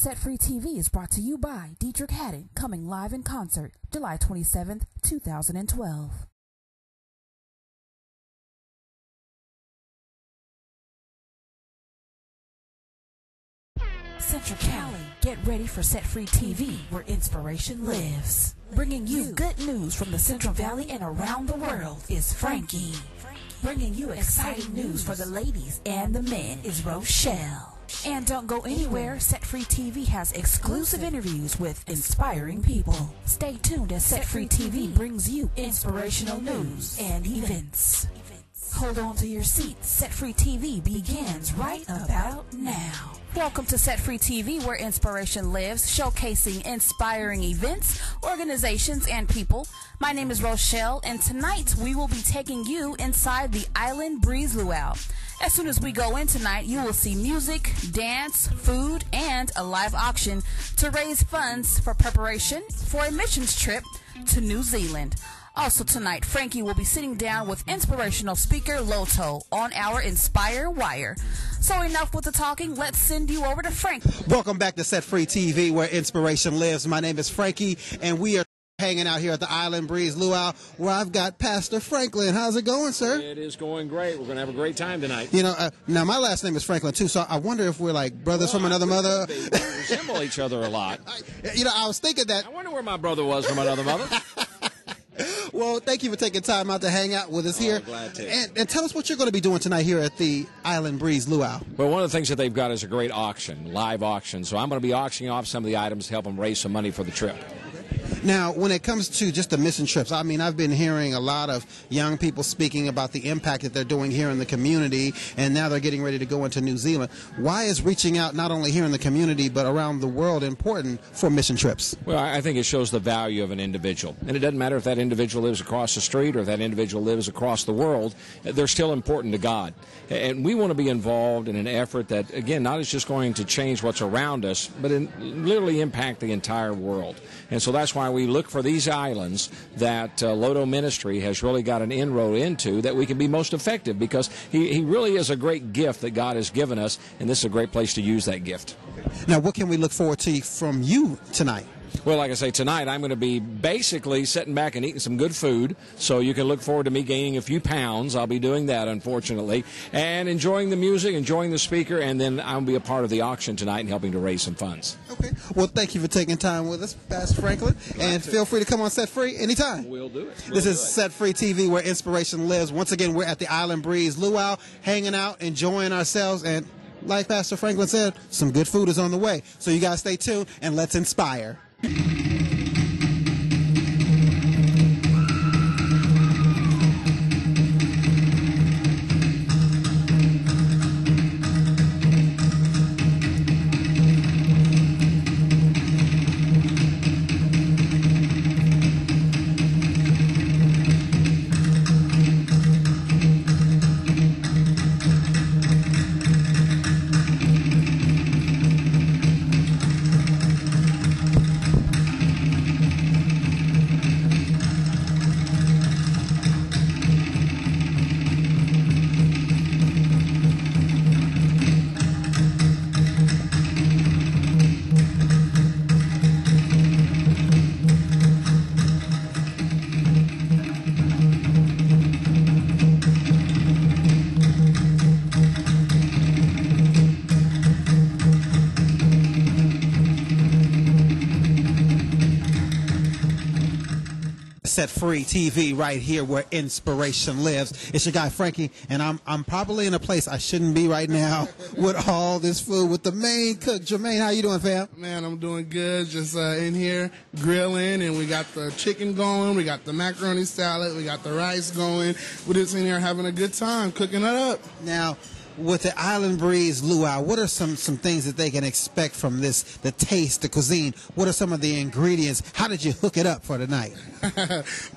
Set Free TV is brought to you by Dietrich Haddon, coming live in concert, July 27th, 2012. Central Cali, get ready for Set Free TV, where inspiration lives. Bringing you good news from the Central Valley and around the world is Franky. Bringing you exciting news for the ladies and the men is Roshell. And don't go anywhere, Set Free TV has exclusive interviews with inspiring people. Stay tuned as Set Free TV brings you inspirational news and events. Hold on to your seats. Set Free TV begins right about now. Welcome to Set Free TV, where inspiration lives, showcasing inspiring events, organizations, and people. My name is Roshell, and tonight we will be taking you inside the Island Breeze Luau. As soon as we go in tonight, you will see music, dance, food, and a live auction to raise funds for preparation for a missions trip to New Zealand. Also tonight, Franky will be sitting down with Inspirational Speaker Loto on our Inspire Wire. So enough with the talking, let's send you over to Franky. Welcome back to Set Free TV, where inspiration lives. My name is Franky, and we are hanging out here at the Island Breeze Luau, where I've got Pastor Franklin. How's it going, sir? It is going great. We're going to have a great time tonight. You know, now my last name is Franklin, too, so I wonder if we're like brothers from another mother. We resemble each other a lot. You know, I was thinking that. I wonder where my brother was from another mother. Well, thank you for taking time out to hang out with us here. Glad to. And tell us what you're going to be doing tonight here at the Island Breeze Luau. Well, one of the things that they've got is a great auction, live auction. So I'm going to be auctioning off some of the items to help them raise some money for the trip. Now, when it comes to just the mission trips, I mean, I've been hearing a lot of young people speaking about the impact that they're doing here in the community, and now they're getting ready to go into New Zealand. Why is reaching out not only here in the community but around the world important for mission trips? Well, I think it shows the value of an individual. And it doesn't matter if that individual lives across the street or if that individual lives across the world, they're still important to God. And we want to be involved in an effort that, again, not is just going to change what's around us, but literally impact the entire world. And so that's why we look for these islands that Loto Ministry has really got an inroad into, that we can be most effective, because he really is a great gift that God has given us, and this is a great place to use that gift. Now, what can we look forward to from you tonight? Well, like I say, tonight I'm going to be basically sitting back and eating some good food, so you can look forward to me gaining a few pounds. I'll be doing that, unfortunately, and enjoying the music, enjoying the speaker, and then I'll be a part of the auction tonight and helping to raise some funds. Okay. Well, thank you for taking time with us, Pastor Franklin, and feel free to come on Set Free anytime. We'll do it. This is Set Free TV, where inspiration lives. Once again, we're at the Island Breeze Luau, hanging out, enjoying ourselves, and like Pastor Franklin said, some good food is on the way. So you guys stay tuned, and let's inspire. Set Free TV right here, where inspiration lives. It's your guy Franky, and I'm probably in a place I shouldn't be right now with all this food with the main cook. Jermaine, how you doing, fam? Man, I'm doing good. Just in here grilling, and we got the chicken going, we got the macaroni salad, we got the rice going. We're just in here having a good time cooking it up. Now, with the Island Breeze Luau, what are some things that they can expect from this, the taste, the cuisine? What are some of the ingredients? How did you hook it up for tonight?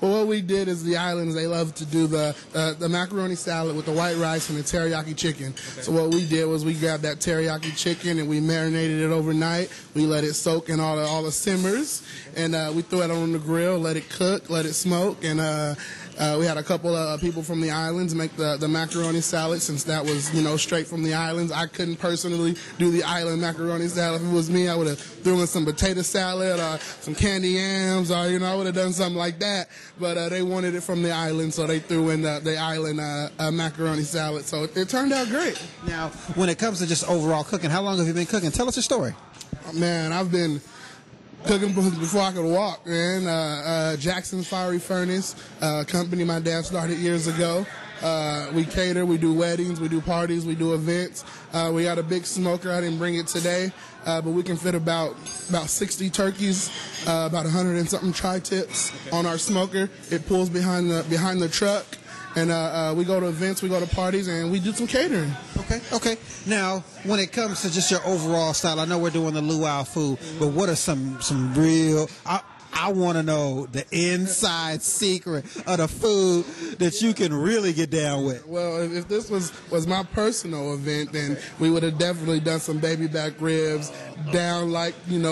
Well, what we did is the islands, they love to do the macaroni salad with the white rice and the teriyaki chicken. Okay. So what we did was we grabbed that teriyaki chicken and we marinated it overnight. We let it soak in all the simmers, and we threw it on the grill, let it cook, let it smoke, and We had a couple of people from the islands make the macaroni salad, since that was, straight from the islands. I couldn't personally do the island macaroni salad. If it was me, I would have threw in some potato salad or some candy yams, or, I would have done something like that. But they wanted it from the island, so they threw in the island macaroni salad. So it turned out great. Now, when it comes to just overall cooking, how long have you been cooking? Tell us your story. Man, I've been cooking before I could walk, man. Jackson's Fiery Furnace, company my dad started years ago. We cater, we do weddings, we do parties, we do events. We got a big smoker. I didn't bring it today, but we can fit about 60 turkeys, about 100 and something tri-tips on our smoker. It pulls behind the truck. And we go to events, we go to parties, and we do some catering. Okay. Now, when it comes to just your overall style, I know we're doing the luau food, but what are some real... I want to know the inside secret of the food that you can really get down with. Well, if this was my personal event, then we would have definitely done some baby back ribs down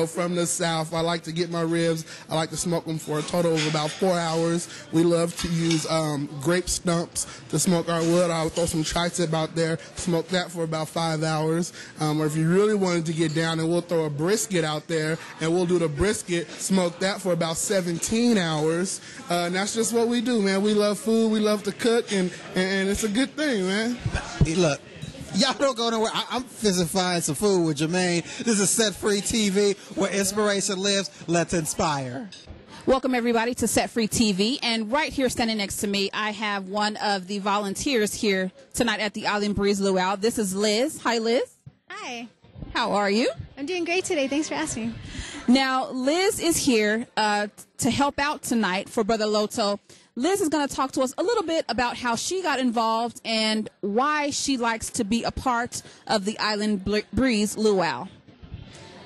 from the south. I like to get my ribs. I like to smoke them for a total of about 4 hours. We love to use grape stumps to smoke our wood. I'll throw some tri-tip out there, smoke that for about 5 hours. Or if you really wanted to get down, then we'll throw a brisket out there, and we'll do the brisket, smoke that for about 17 hours. And that's just what we do, man. We love food, we love to cook, and it's a good thing, man. Hey, look, y'all don't go nowhere. I'm fixing to find some food with Jermaine. This is Set Free TV, where inspiration lives. Let's inspire. Welcome, everybody, to Set Free TV. And right here, standing next to me, I have one of the volunteers here tonight at the Island Breeze Luau. This is Liz. Hi, Liz. Hi. How are you? I'm doing great today. Thanks for asking. Now, Liz is here to help out tonight for Brother Loto. Liz is going to talk to us a little bit about how she got involved and why she likes to be a part of the Island Breeze Luau.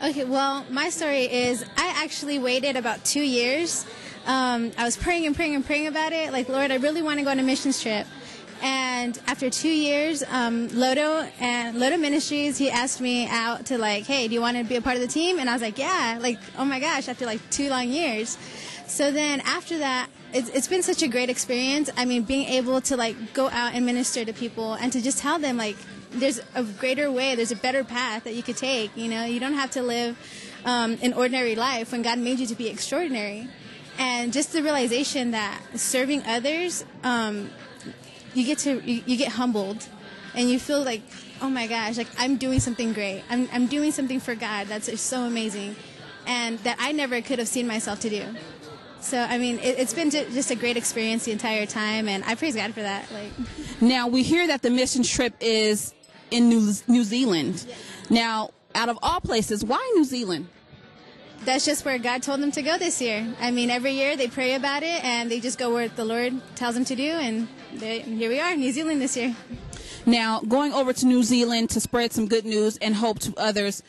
Okay, well, my story is I actually waited about 2 years. I was praying about it. Like, Lord, I really want to go on a missions trip. And after 2 years, Loto Ministries, he asked me out to hey, do you want to be a part of the team? And I was like, yeah, oh my gosh, after 2 long years. So then after that, it's been such a great experience. I mean, being able to go out and minister to people and to just tell them there's a greater way, there's a better path that you could take. You don't have to live an ordinary life when God made you to be extraordinary. And just the realization that serving others, you get humbled, and you feel oh my gosh, I'm doing something great. I'm doing something for God that's so amazing, and that I never could have seen myself to do. So I mean, it's been just a great experience the entire time, and I praise God for that. Now we hear that the mission trip is in New Zealand. Yes. Now, out of all places, why New Zealand? That's just where God told them to go this year. I mean, every year they pray about it, and they just go where the Lord tells them to do, and here we are, New Zealand this year. Now, going over to New Zealand to spread some good news and hope to others,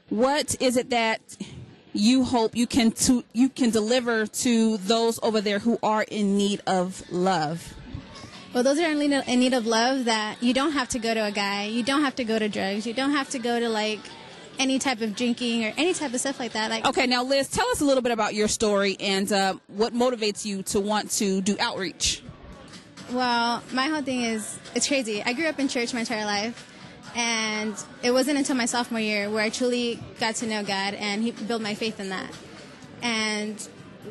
what is it that you hope you can deliver to those over there who are in need of love? Well, those are in need of love, that you don't have to go to a guy, you don't have to go to drugs, you don't have to go to any type of drinking or any type of stuff like that. Okay, now Liz, tell us a little bit about your story and what motivates you to want to do outreach. Well, my whole thing is, it's crazy. I grew up in church my entire life, and it wasn't until my sophomore year where I truly got to know God, and He built my faith in that. And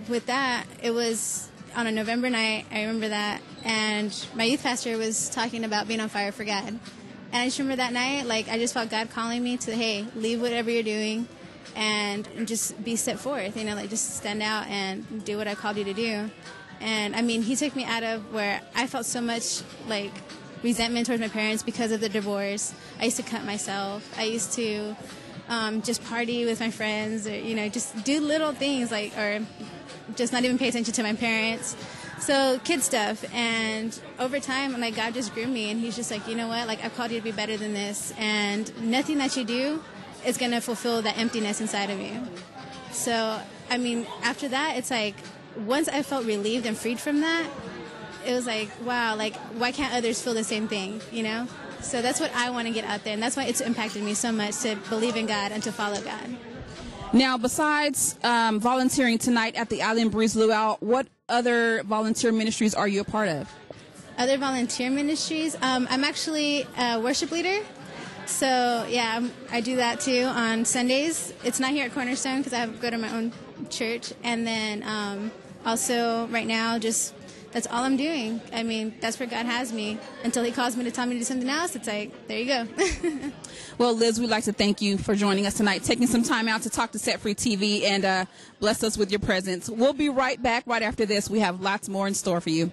with that, it was on a November night, I remember that, and my youth pastor was talking about being on fire for God. And I just remember that night, I just felt God calling me to, hey, leave whatever you're doing and just be set forth, just stand out and do what I called you to do. And, I mean, He took me out of where I felt so much, resentment towards my parents because of the divorce. I used to cut myself. I used to just party with my friends, or, just do little things, or just not even pay attention to my parents. So kid stuff, and over time, God just grew me, and He's just you know what, I've called you to be better than this, and nothing that you do is going to fulfill that emptiness inside of you. So, I mean, after that, it's once I felt relieved and freed from that, it was wow, why can't others feel the same thing, So that's what I want to get out there, and that's why it's impacted me so much to believe in God and to follow God. Now, besides volunteering tonight at the Island Breeze Luau, what other volunteer ministries are you a part of? Other volunteer ministries. I'm actually a worship leader. So, yeah, I do that too on Sundays. It's not here at Cornerstone because I go to my own church. And then also right now, just that's all I'm doing. I mean, that's where God has me. Until he calls me to tell me to do something else, it's like, there you go. Well, Liz, we'd like to thank you for joining us tonight, taking some time out to talk to Set Free TV and bless us with your presence. We'll be right back right after this. We have lots more in store for you.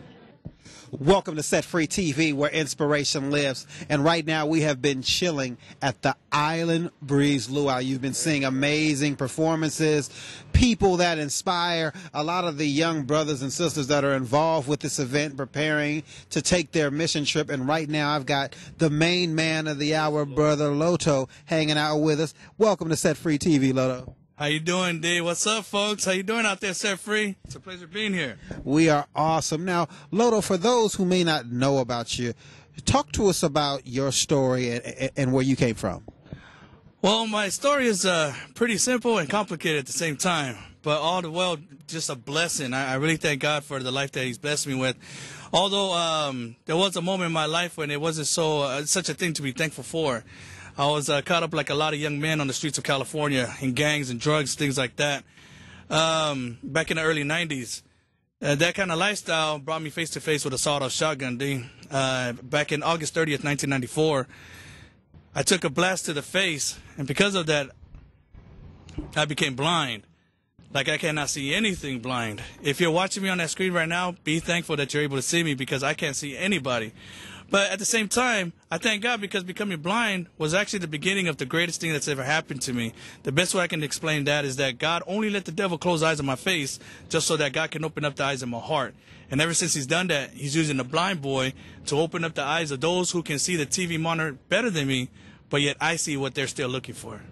Welcome to Set Free TV, where inspiration lives. And right now we have been chilling at the Island Breeze Luau. You've been seeing amazing performances, people that inspire, a lot of the young brothers and sisters that are involved with this event preparing to take their mission trip. And right now I've got the main man of the hour, Brother Loto, hanging out with us. Welcome to Set Free TV, Loto. How you doing, D? What's up, folks? How you doing out there, Set Free? It's a pleasure being here. We are awesome. Now, Loto, for those who may not know about you, talk to us about your story and where you came from. Well, my story is pretty simple and complicated at the same time, but all the while just a blessing. I really thank God for the life that he's blessed me with. Although there was a moment in my life when it wasn't such a thing to be thankful for. I was caught up like a lot of young men on the streets of California in gangs and drugs, things like that, back in the early 90s. That kind of lifestyle brought me face to face with a sawed-off shotgun, D. Back in August 30th, 1994, I took a blast to the face, and because of that, I became blind. Like I cannot see anything blind. If you're watching me on that screen right now, be thankful that you're able to see me because I can't see anybody. But at the same time, I thank God because becoming blind was actually the beginning of the greatest thing that's ever happened to me. The best way I can explain that is that God only let the devil close eyes on my face just so that God can open up the eyes of my heart. And ever since he's done that, he's using the blind boy to open up the eyes of those who can see the TV monitor better than me, but yet I see what they're still looking for.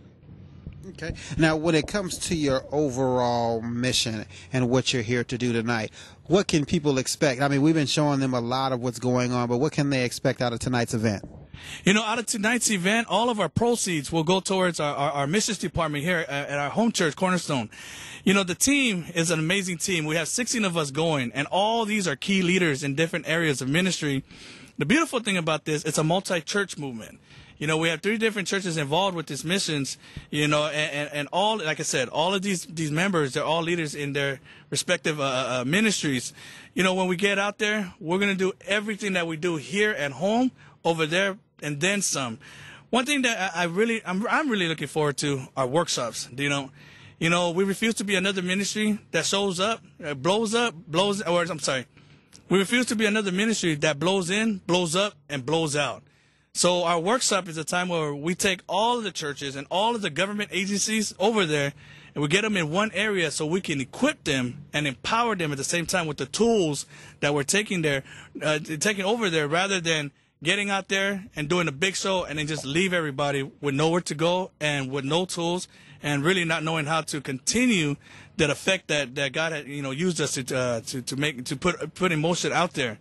Okay. Now, when it comes to your overall mission and what you're here to do tonight, what can people expect? I mean, we've been showing them a lot of what's going on, but what can they expect out of tonight's event? You know, out of tonight's event, all of our proceeds will go towards our missions department here at our home church, Cornerstone. You know, the team is an amazing team. We have 16 of us going, and all these are key leaders in different areas of ministry. The beautiful thing about this, it's a multi-church movement. You know, we have 3 different churches involved with these missions, you know, and all, like I said, all of these members, they're all leaders in their respective ministries. You know, when we get out there, we're going to do everything that we do here at home, over there, and then some. One thing that I'm really looking forward to are workshops. You know, we refuse to be another ministry that shows up, blows, or I'm sorry. We refuse to be another ministry that blows in, blows up, and blows out. So our workshop is a time where we take all of the churches and all of the government agencies over there, and we get them in one area so we can equip them and empower them at the same time with the tools that we're taking over there, rather than getting out there and doing a big show and then just leave everybody with nowhere to go and with no tools and really not knowing how to continue that effect that God had, you know, used us to put in motion out there.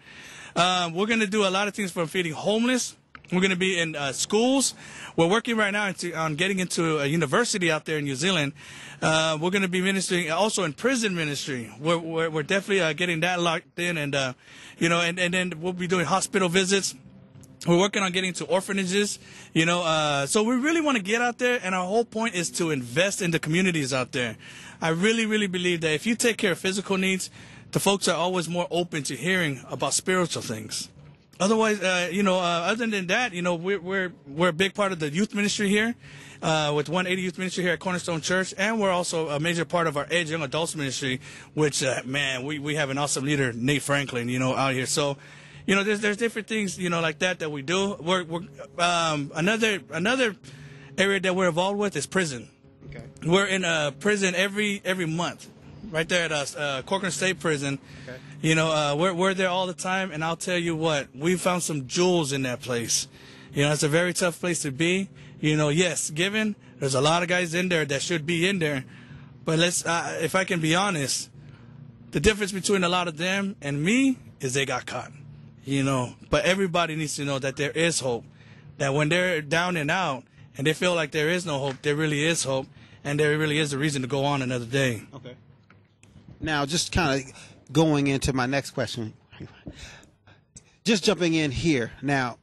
We're going to do a lot of things from feeding homeless. We're going to be in schools. We're working right now on getting into a university out there in New Zealand. We're going to be ministering also in prison ministry. We're definitely getting that locked in, and you know, and then we'll be doing hospital visits. We're working on getting to orphanages, you know, so we really want to get out there, and our whole point is to invest in the communities out there. I really, really believe that if you take care of physical needs, the folks are always more open to hearing about spiritual things. Otherwise, you know, other than that, you know, we're a big part of the youth ministry here, with 180 Youth Ministry here at Cornerstone Church, and we're also a major part of our Edge Young Adults Ministry, which, man, we have an awesome leader, Nate Franklin, you know, out here. So, you know, there's different things, you know, like that we do. Another area that we're involved with is prison. Okay. We're in a prison every month, right there at Corcoran State Prison. Okay. You know, we're there all the time, and I'll tell you what, we found some jewels in that place. You know, it's a very tough place to be. You know, yes, there's a lot of guys in there that should be in there, but if I can be honest, the difference between a lot of them and me is they got caught. You know, but everybody needs to know that there is hope, that when they're down and out and they feel like there is no hope, there really is hope, and there really is a reason to go on another day. Okay. Now, just kind of going into my next question. Just jumping in here now.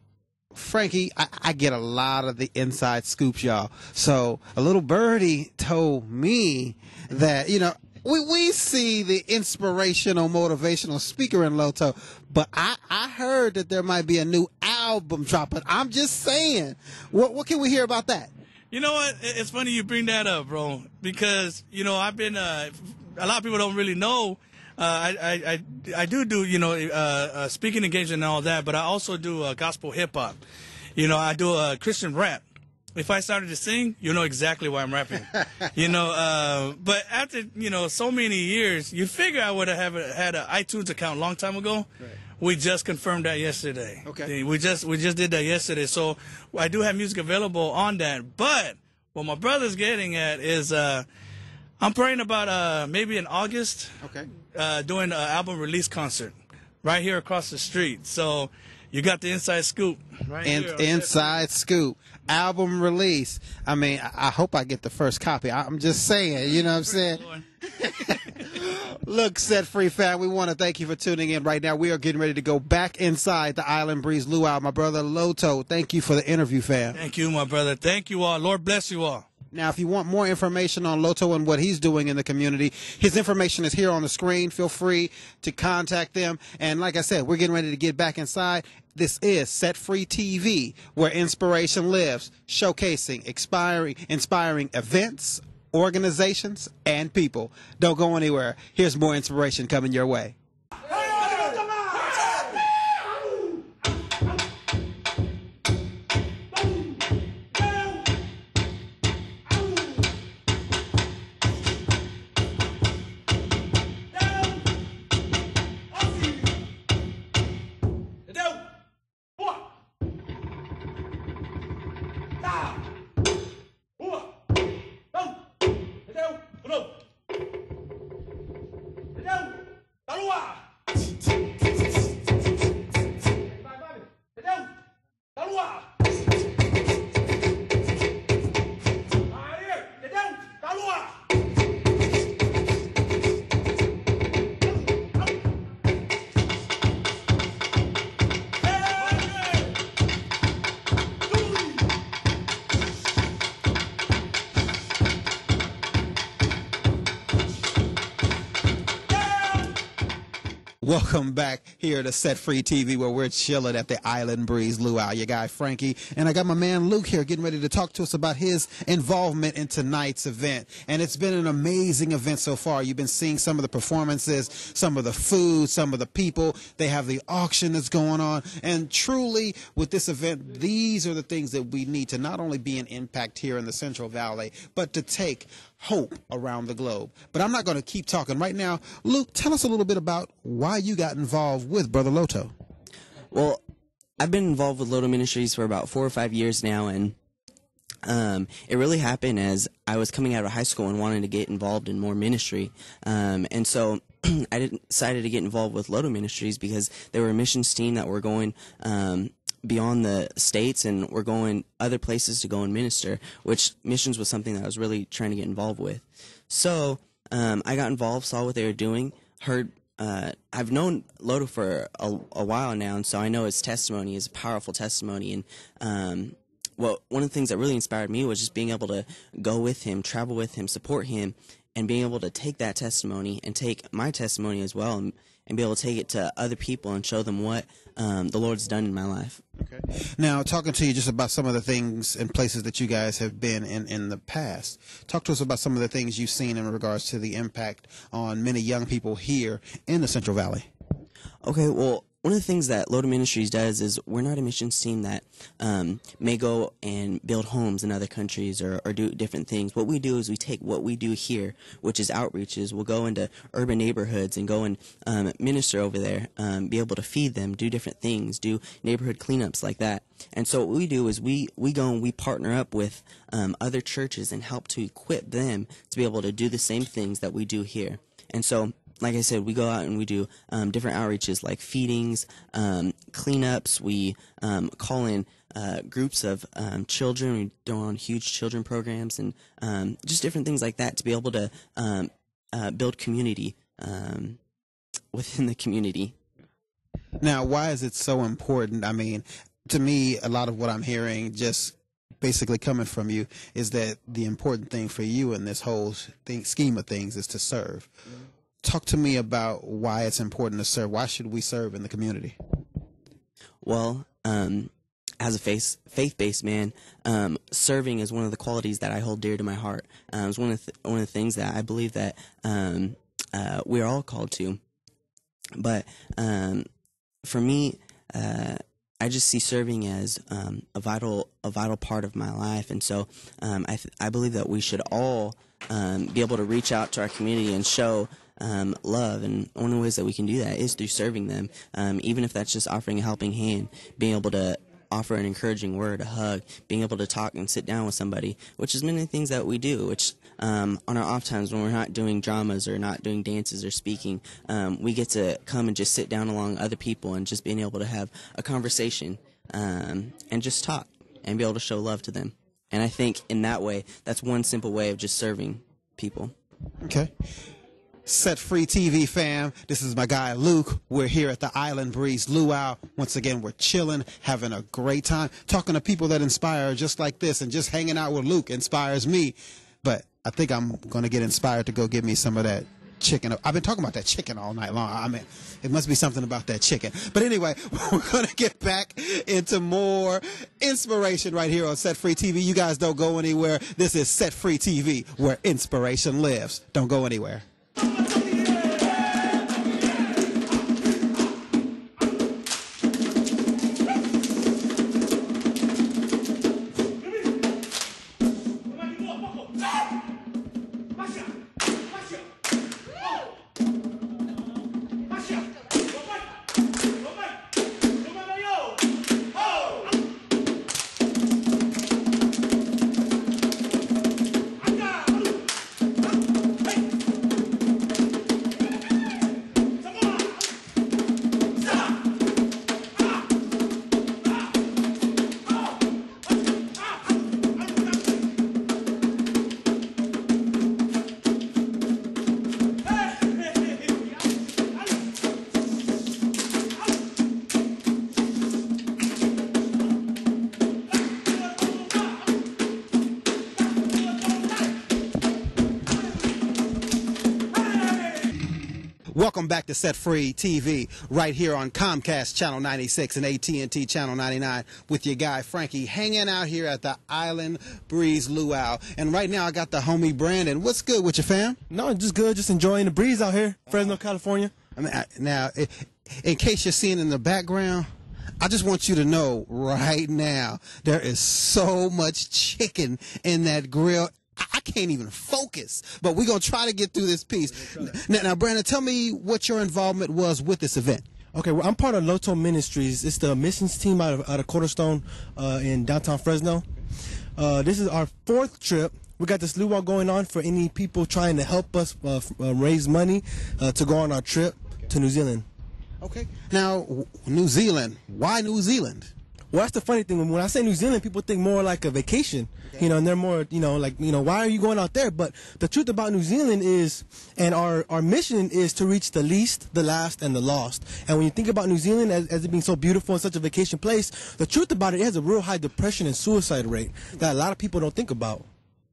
Franky, I get a lot of the inside scoops, y'all. So a little birdie told me that, you know, we see the inspirational, motivational speaker in Loto, but I heard that there might be a new album dropping. I'm just saying, what can we hear about that? You know what? It's funny you bring that up, bro, because, you know, I've been, a lot of people don't really know. I do, you know, speaking engagement and all that, but I also do gospel hip hop. You know, I do a Christian rap. If I started to sing, you know exactly why I'm rapping. You know, but after, you know, so many years, you'd figure I would have had an iTunes account a long time ago. Right. We just confirmed that yesterday. Okay. We just did that yesterday. So I do have music available on that. But what my brother's getting at is I'm praying about maybe in August. Okay. Doing an album release concert right here across the street. So you got the inside scoop right here. Inside scoop. Album release. I mean, I hope I get the first copy. I'm just saying, you know what I'm saying? Look, Set Free fan, we want to thank you for tuning in right now. We are getting ready to go back inside the Island Breeze Luau. My brother Loto, thank you for the interview, fam. Thank you, my brother. Thank you all. Lord bless you all. Now, if you want more information on Loto and what he's doing in the community, his information is here on the screen. Feel free to contact them. And like I said, we're getting ready to get back inside. This is Set Free TV, where inspiration lives, showcasing inspiring events, organizations, and people. Don't go anywhere. Here's more inspiration coming your way. Welcome back here to Set Free TV, where we're chilling at the Island Breeze Luau. Your guy Franky, and I got my man Luke here getting ready to talk to us about his involvement in tonight's event. And it's been an amazing event so far. You've been seeing some of the performances, some of the food, some of the people. They have the auction that's going on. And truly, with this event, these are the things that we need to not only be an impact here in the Central Valley, but to take hope around the globe. But I'm not going to keep talking right now. Luke, tell us a little bit about why you got involved with Brother Loto. Well, I've been involved with Loto Ministries for about 4 or 5 years now, and it really happened as I was coming out of high school and wanting to get involved in more ministry. And so I decided to get involved with Loto Ministries because they were a missions team that were going beyond the states, and we're going other places to go and minister, which missions was something that I was really trying to get involved with. So I got involved, saw what they were doing, heard. I've known Loto for a while now, and so I know his testimony is a powerful testimony. And one of the things that really inspired me was just being able to go with him, travel with him, support him, and being able to take that testimony and take my testimony as well, and be able to take it to other people and show them what the Lord's done in my life. Okay. Now, talking to you just about some of the things and places that you guys have been in the past, talk to us about some of the things you've seen in regards to the impact on many young people here in the Central Valley. Okay, well, one of the things that Loto Ministries does is we're not a missions team that may go and build homes in other countries or do different things. What we do is we take what we do here, which is outreaches. We'll go into urban neighborhoods and go and minister over there, be able to feed them, do different things, do neighborhood cleanups like that. And so what we do is we go and we partner up with other churches and help to equip them to be able to do the same things that we do here. And so, like I said, we go out and we do different outreaches like feedings, cleanups. We call in groups of children. We do on huge children programs and just different things like that to be able to build community within the community. Now, why is it so important? I mean, to me, a lot of what I'm hearing just basically coming from you is that the important thing for you in this whole scheme of things is to serve. Talk to me about why it's important to serve. Why should we serve in the community? Well, as a faith-based man, serving is one of the qualities that I hold dear to my heart. It's one of the things that I believe that we're all called to. But for me, I just see serving as a vital part of my life, and so I believe that we should all be able to reach out to our community and show love, and one of the ways that we can do that is through serving them, even if that's just offering a helping hand, being able to offer an encouraging word, a hug, being able to talk and sit down with somebody, which is many things that we do, which on our off times when we're not doing dramas or not doing dances or speaking, we get to come and just sit down along other people and just being able to have a conversation and just talk and be able to show love to them. And I think in that way, that's one simple way of just serving people. Okay. Set Free TV fam, this is my guy Luke. We're here at the Island Breeze Luau. Once again, we're chilling, having a great time, talking to people that inspire just like this, and just hanging out with Luke inspires me. But I think I'm going to get inspired to go get me some of that chicken. I've been talking about that chicken all night long. I mean, it must be something about that chicken. But anyway, we're going to get back into more inspiration right here on Set Free TV. You guys don't go anywhere. This is Set Free TV, where inspiration lives. Don't go anywhere. Welcome back to Set Free TV, right here on Comcast Channel 96 and AT&T Channel 99 with your guy Franky, hanging out here at the Island Breeze Luau. And right now I got the homie Brandon. What's good with you, fam? No, just good. Just enjoying the breeze out here, Fresno, California. I mean, now, in case you're seeing in the background, I just want you to know right now there is so much chicken in that grill. I can't even focus, but we're going to try to get through this piece. Now, Brandon, tell me what your involvement was with this event. Okay, well, I'm part of Loto Ministries. It's the missions team out of Cornerstone in downtown Fresno. This is our 4th trip. We got this luau going on for any people trying to help us raise money to go on our trip to New Zealand. Okay. Now, New Zealand. Why New Zealand? Well, that's the funny thing. When I say New Zealand, people think more like a vacation, you know, and they're more, you know, like, you know, why are you going out there? But the truth about New Zealand is, and our mission is to reach the least, the last, and the lost. And when you think about New Zealand as it being so beautiful and such a vacation place, the truth about it has a real high depression and suicide rate that a lot of people don't think about.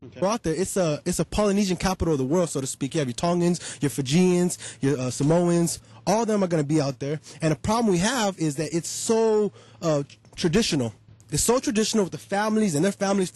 Okay. We're out there. It's a Polynesian capital of the world, so to speak. You have your Tongans, your Fijians, your Samoans. All of them are going to be out there. And the problem we have is that it's so traditional. It's so traditional with the families and their families,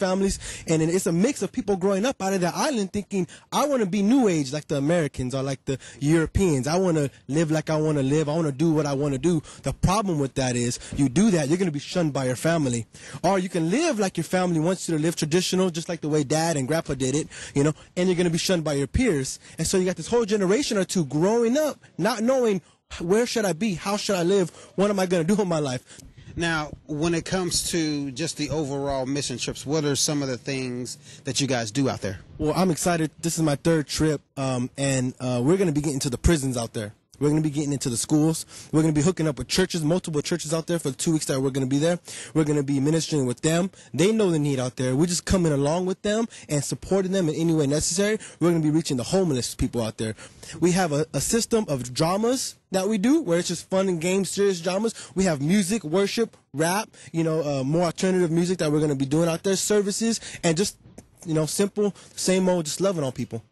and then it's a mix of people growing up out of that island thinking, I want to be new age like the Americans or like the Europeans. I want to live like I want to live. I want to do what I want to do. The problem with that is you do that, you're going to be shunned by your family. Or you can live like your family wants you to live traditional, just like the way dad and grandpa did it, you know, and you're going to be shunned by your peers. And so you got this whole generation or two growing up, not knowing where should I be, how should I live, what am I going to do in my life. Now, when it comes to just the overall mission trips, what are some of the things that you guys do out there? Well, I'm excited. This is my 3rd trip, and we're going to be getting to the prisons out there. We're going to be getting into the schools. We're going to be hooking up with churches, multiple churches out there for the 2 weeks that we're going to be there. We're going to be ministering with them. They know the need out there. We're just coming along with them and supporting them in any way necessary. We're going to be reaching the homeless people out there. We have a system of dramas that we do where it's just fun and games, serious dramas. We have music, worship, rap, more alternative music that we're going to be doing out there, services, and just, simple, same old, just loving on people.